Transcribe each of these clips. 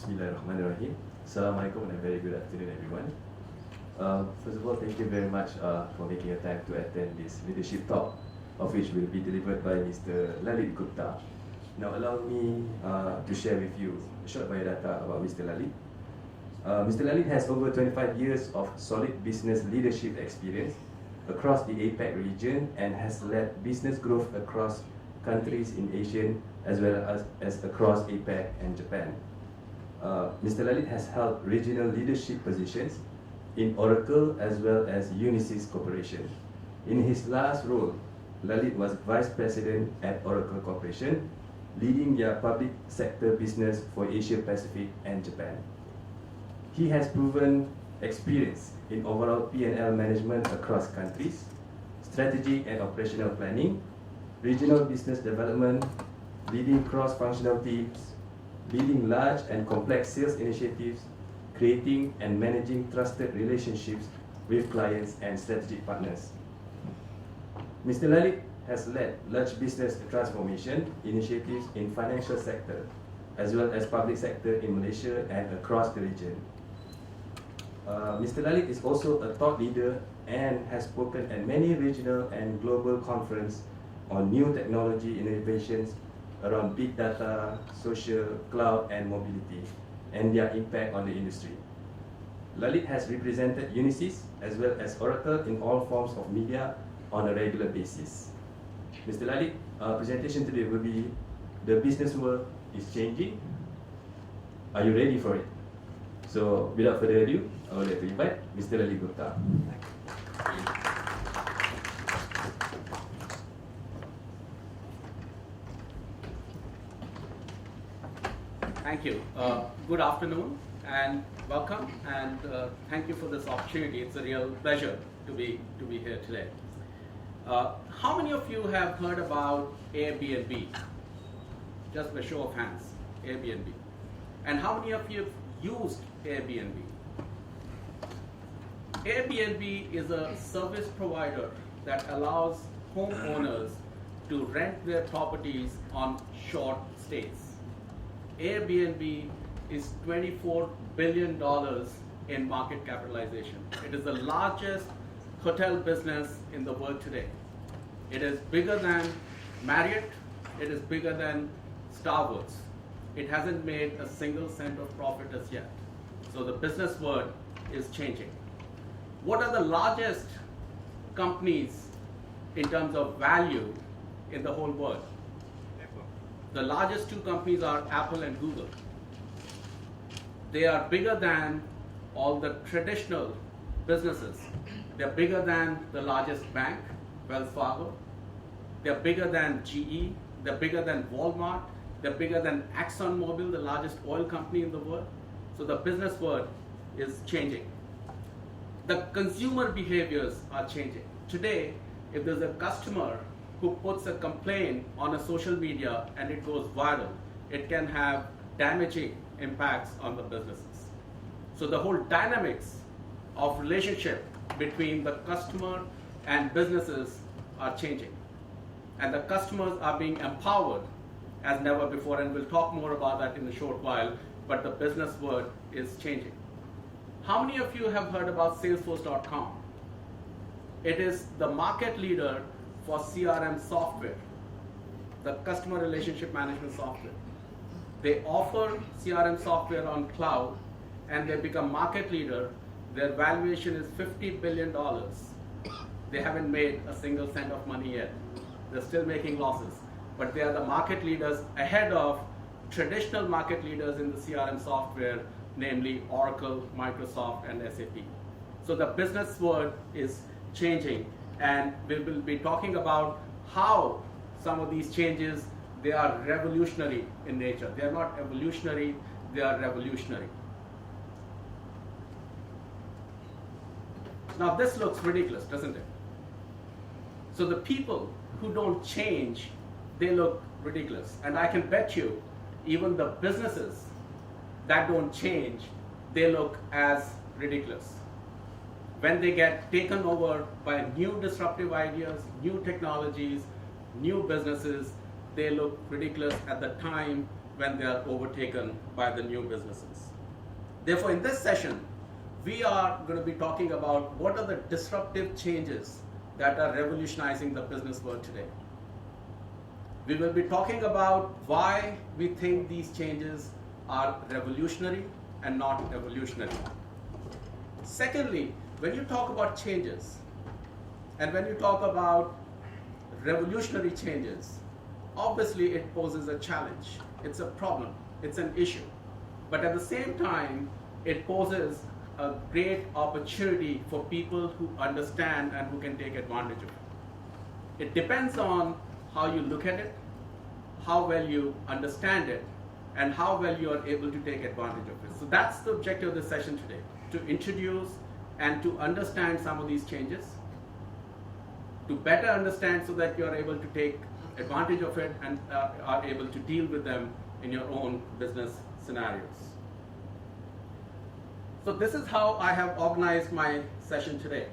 Bismillahirrahmanirrahim. Assalamualaikum and a very good afternoon, everyone. First of all, thank you very much for making a time to attend this leadership talk, of which will be delivered by Mr. Lalit Gupta. Now, allow me to share with you a short biodata about Mr. Lalit. Mr. Lalit has over 25 years of solid business leadership experience across the APAC region and has led business growth across countries in Asia as well as across APAC and Japan. Mr. Lalit has held regional leadership positions in Oracle as well as Unisys Corporation. In his last role, Lalit was Vice President at Oracle Corporation, leading their public sector business for Asia Pacific and Japan. He has proven experience in overall P&L management across countries, strategy and operational planning, regional business development, leading cross-functional teams, leading large and complex sales initiatives, creating and managing trusted relationships with clients and strategic partners. Mr. Lalit has led large business transformation initiatives in financial sector, as well as public sector in Malaysia and across the region. Mr. Lalit is also a thought leader and has spoken at many regional and global conferences on new technology innovations around big data, social, cloud, and mobility, and their impact on the industry. Lalit has represented Unisys as well as Oracle in all forms of media on a regular basis. Mr. Lalit, our presentation today will be The Business World is Changing. Are you ready for it? So, without further ado, I would like to invite Mr. Lalit Gupta. Thank you. Good afternoon and welcome, and thank you for this opportunity. It's a real pleasure to be here today. How many of you have heard about Airbnb? Just by show of hands, Airbnb. And how many of you have used Airbnb? Airbnb is a service provider that allows homeowners to rent their properties on short stays. Airbnb is $24 billion in market capitalization. It is the largest hotel business in the world today. It is bigger than Marriott. It is bigger than Starbucks. It hasn't made a single cent of profit as yet. So the business world is changing. What are the largest companies in terms of value in the whole world? The largest two companies are Apple and Google. They are bigger than all the traditional businesses. They're bigger than the largest bank, Wells Fargo. They're bigger than GE. They're bigger than Walmart. They're bigger than ExxonMobil, the largest oil company in the world. So the business world is changing. The consumer behaviors are changing. Today, if there's a customer who puts a complaint on a social media and it goes viral, it can have damaging impacts on the businesses. So the whole dynamics of relationship between the customer and businesses are changing. And the customers are being empowered as never before, and we'll talk more about that in a short while, but the business world is changing. How many of you have heard about Salesforce.com? It is the market leader for CRM software, the customer relationship management software. They offer CRM software on cloud and they become market leader. Their valuation is $50 billion. They haven't made a single cent of money yet. They're still making losses, but they are the market leaders ahead of traditional market leaders in the CRM software, namely Oracle, Microsoft, and SAP. So the business world is changing, and we will be talking about how some of these changes, they are revolutionary in nature. They are not evolutionary, they are revolutionary. Now this looks ridiculous, doesn't it? So the people who don't change, they look ridiculous. And I can bet you, even the businesses that don't change, they look as ridiculous. When they get taken over by new disruptive ideas, new technologies, new businesses, they look ridiculous at the time when they are overtaken by the new businesses. Therefore, in this session, we are going to be talking about what are the disruptive changes that are revolutionizing the business world today. We will be talking about why we think these changes are revolutionary and not evolutionary. Secondly, when you talk about changes and when you talk about revolutionary changes, obviously it poses a challenge. It's a problem, it's an issue. But at the same time, it poses a great opportunity for people who understand and who can take advantage of it. It depends on how you look at it, how well you understand it, and how well you are able to take advantage of it. So that's the objective of this session today, to introduce and to understand some of these changes, to better understand so that you are able to take advantage of it and are able to deal with them in your own business scenarios. So this is how I have organized my session today.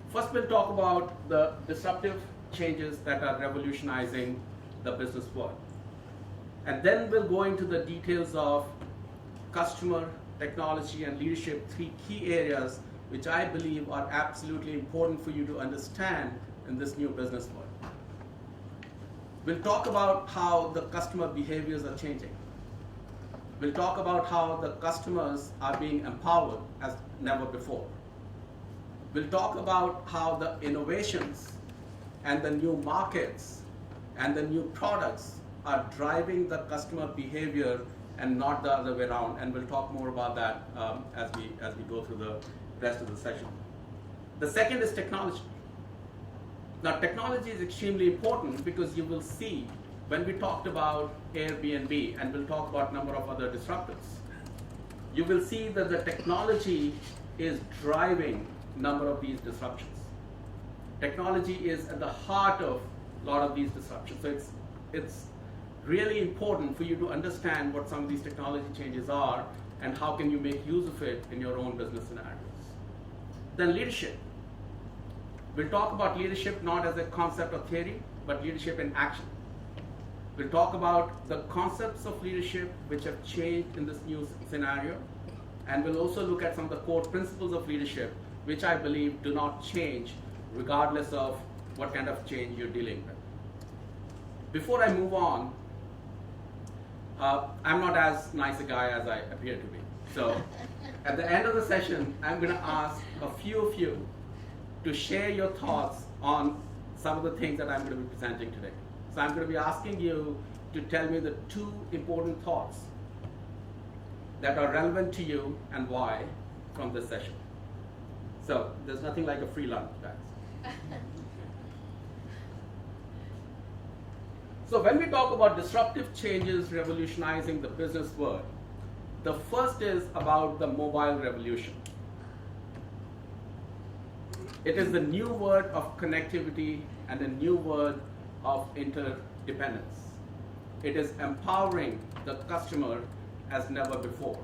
First, we'll talk about the disruptive changes that are revolutionizing the business world. And then we'll go into the details of customer, technology, and leadership, three key areas which I believe are absolutely important for you to understand in this new business world. We'll talk about how the customer behaviors are changing. We'll talk about how the customers are being empowered as never before. We'll talk about how the innovations and the new markets and the new products are driving the customer behavior and not the other way around. And we'll talk more about that as we go through the rest of the session. The second is technology. Now, technology is extremely important because you will see when we talked about Airbnb, and we'll talk about a number of other disruptors, you will see that the technology is driving a number of these disruptions. Technology is at the heart of a lot of these disruptions. So it's really important for you to understand what some of these technology changes are and how can you make use of it in your own business scenarios. Then leadership. We'll talk about leadership not as a concept or theory, but leadership in action. We'll talk about the concepts of leadership which have changed in this new scenario, and we'll also look at some of the core principles of leadership which I believe do not change regardless of what kind of change you're dealing with. Before I move on, I'm not as nice a guy as I appear to be. So at the end of the session, I'm going to ask a few of you to share your thoughts on some of the things that I'm going to be presenting today. So I'm going to be asking you to tell me the 2 important thoughts that are relevant to you and why from this session. So there's nothing like a free lunch, guys. So when we talk about disruptive changes revolutionizing the business world, the first is about the mobile revolution. It is the new world of connectivity and a new world of interdependence. It is empowering the customer as never before.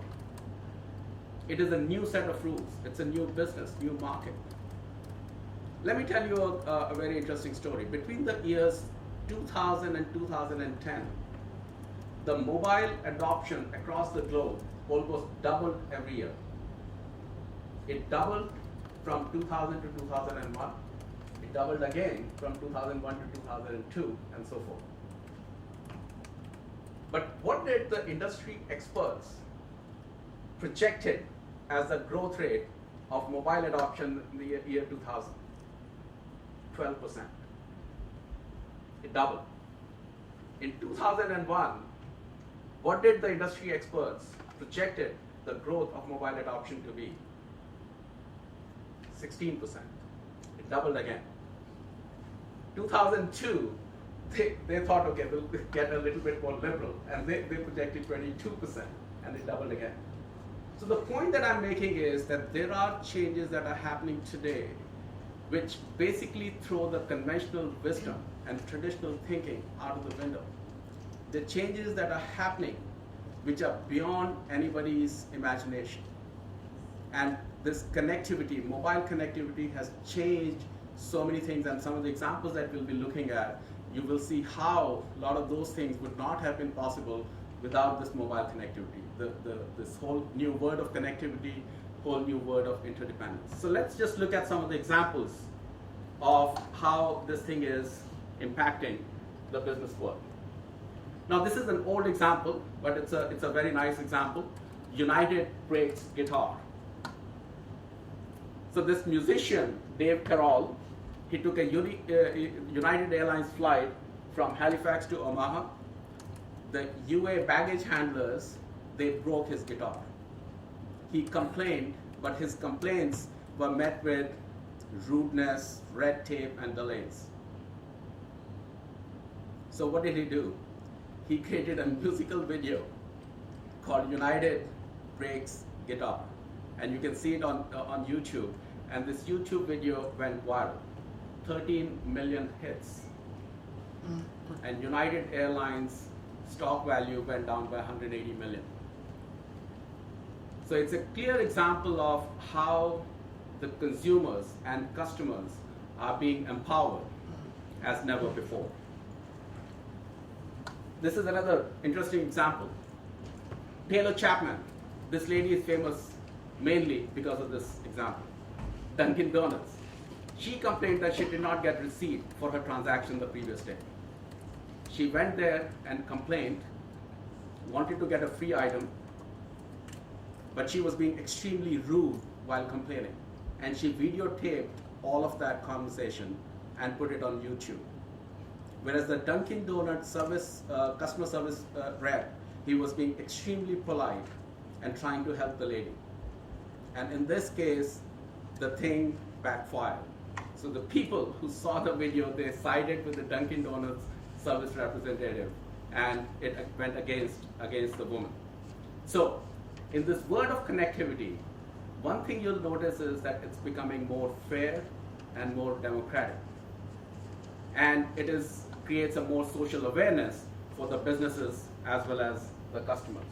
It is a new set of rules. It's a new business, new market. Let me tell you a very interesting story. Between the years 2000 and 2010, the mobile adoption across the globe almost doubled every year. It doubled from 2000 to 2001. It doubled again from 2001 to 2002, and so forth. But what did the industry experts projected as the growth rate of mobile adoption in the year 2000? 12%. It doubled. In 2001, what did the industry experts projected the growth of mobile adoption to be? 16%. It doubled again. 2002, they thought, okay, we'll get a little bit more liberal, and they projected 22%, and it doubled again. So the point that I'm making is that there are changes that are happening today which basically throw the conventional wisdom and traditional thinking out of the window. The changes that are happening which are beyond anybody's imagination. And this connectivity, mobile connectivity, has changed so many things, and some of the examples that we'll be looking at you will see how a lot of those things would not have been possible without this mobile connectivity, this whole new word of connectivity, whole new word of interdependence. So let's just look at some of the examples of how this thing is impacting the business world. Now this is an old example, but it's a very nice example. United Breaks guitar. So this musician, Dave Carroll, he took a United Airlines flight from Halifax to Omaha. The UA baggage handlers, they broke his guitar. He complained, but his complaints were met with rudeness, red tape, and delays. So what did he do? He created a musical video called United Breaks Guitar. And you can see it on YouTube. And this YouTube video went viral. 13 million hits. And United Airlines stock value went down by 180 million. So it's a clear example of how the consumers and customers are being empowered as never before. This is another interesting example. Taylor Chapman. This lady is famous mainly because of this example. Dunkin' Donuts. She complained that she did not get receipt for her transaction the previous day. She went there and complained, wanted to get a free item, but she was being extremely rude while complaining. And she videotaped all of that conversation and put it on YouTube. Whereas the Dunkin' Donuts customer service rep, he was being extremely polite and trying to help the lady. And in this case, the thing backfired. So the people who saw the video, they sided with the Dunkin' Donuts service representative, and it went against the woman. So in this world of connectivity, one thing you'll notice is that it's becoming more fair and more democratic. And it creates a more social awareness for the businesses as well as the customers.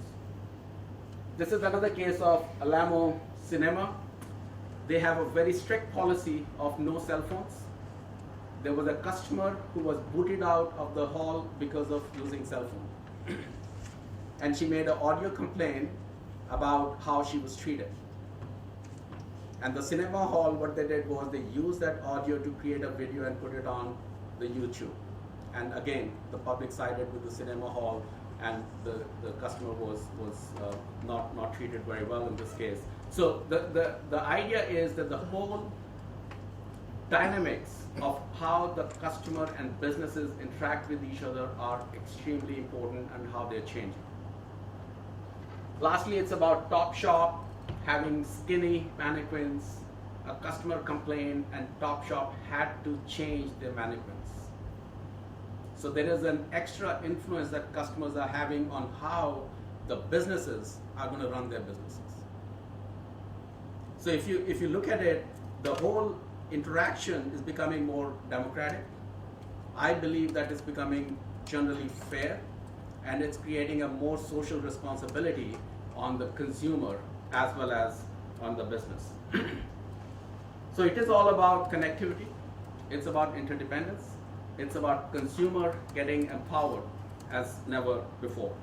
This is another case of Alamo Cinema. They have a very strict policy of no cell phones. There was a customer who was booted out of the hall because of using cell phone. And she made an audio complaint about how she was treated. And the cinema hall, what they did was they used that audio to create a video and put it on the YouTube. And again, the public sided with the cinema hall, and the customer was not treated very well in this case. So the idea is that the whole dynamics of how the customer and businesses interact with each other are extremely important, and how they're changing. Lastly, it's about Topshop having skinny mannequins. A customer complained, and Topshop had to change their mannequins. So there is an extra influence that customers are having on how the businesses are going to run their businesses. So if you look at it, the whole interaction is becoming more democratic. I believe that it's becoming generally fair, and it's creating a more social responsibility on the consumer as well as on the business. So it is all about connectivity. It's about interdependence. It's about consumer getting empowered as never before.